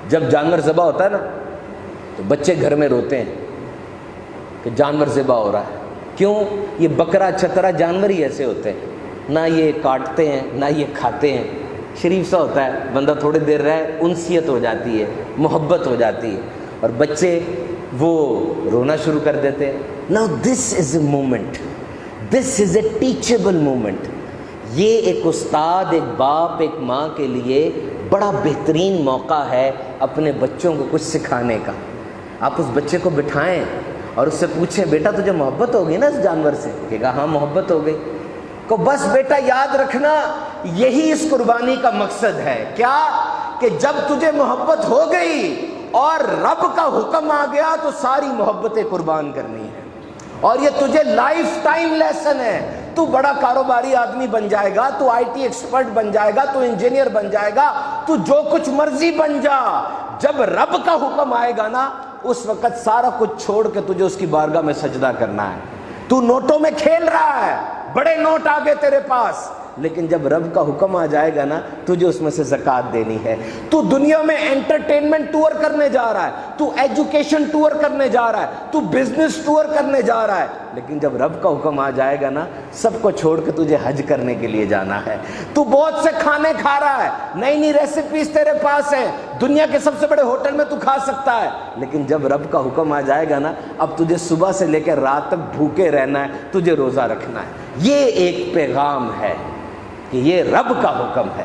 جب جانور ذبح ہوتا ہے نا تو بچے گھر میں روتے ہیں کہ جانور ذبح ہو رہا ہے. کیوں؟ یہ بکرا چترا جانور ہی ایسے ہوتے ہیں، نہ یہ کاٹتے ہیں نہ یہ کھاتے ہیں. شریف سا ہوتا ہے بندہ، تھوڑی دیر رہے انسیت ہو جاتی ہے، محبت ہو جاتی ہے، اور بچے وہ رونا شروع کر دیتے ہیں. Now this is a moment, this is a teachable moment. یہ ایک استاد، ایک باپ، ایک ماں کے لیے بڑا بہترین موقع ہے اپنے بچوں کو کچھ سکھانے کا. آپ اس بچے کو بٹھائیں اور اس سے پوچھیں بیٹا تجھے محبت ہوگی نا اس جانور سے؟ کہ کہا ہاں محبت ہو گئی. کو بس بیٹا یاد رکھنا یہی اس قربانی کا مقصد ہے. کیا؟ کہ جب تجھے محبت ہو گئی اور رب کا حکم آ گیا تو ساری محبتیں قربان کرنی ہے. اور یہ تجھے لائف ٹائم لیسن ہے. تو بڑا کاروباری آدمی بن جائے گا، تو آئی ٹی ایکسپرٹ بن جائے گا، تو انجینئر بن جائے گا، تو جو کچھ مرضی بن جا، جب رب کا حکم آئے گا نا اس وقت سارا کچھ چھوڑ کے تجھے اس کی بارگاہ میں سجدہ کرنا ہے. تو نوٹوں میں کھیل رہا ہے، بڑے نوٹ آ گئے تیرے پاس، لیکن جب رب کا حکم آ جائے گا نا تجھے اس میں سے زکوٰۃ دینی ہے. تو دنیا میں انٹرٹینمنٹ ٹور کرنے جا رہا ہے، تو ایجوکیشن ٹور کرنے جا رہا ہے، تو بزنس ٹور کرنے جا رہا ہے، لیکن جب رب کا حکم آ جائے گا نا سب کو چھوڑ کے تجھے حج کرنے کے لیے جانا ہے. تو بہت سے کھانے کھا رہا ہے، نئی نئی ریسیپیز تیرے پاس ہیں، دنیا کے سب سے بڑے ہوٹل میں تو کھا سکتا ہے، لیکن جب رب کا حکم آ جائے گا نا اب تجھے صبح سے لے کے رات تک بھوکے رہنا ہے، تجھے روزہ رکھنا ہے. یہ ایک پیغام ہے کہ یہ رب کا حکم ہے.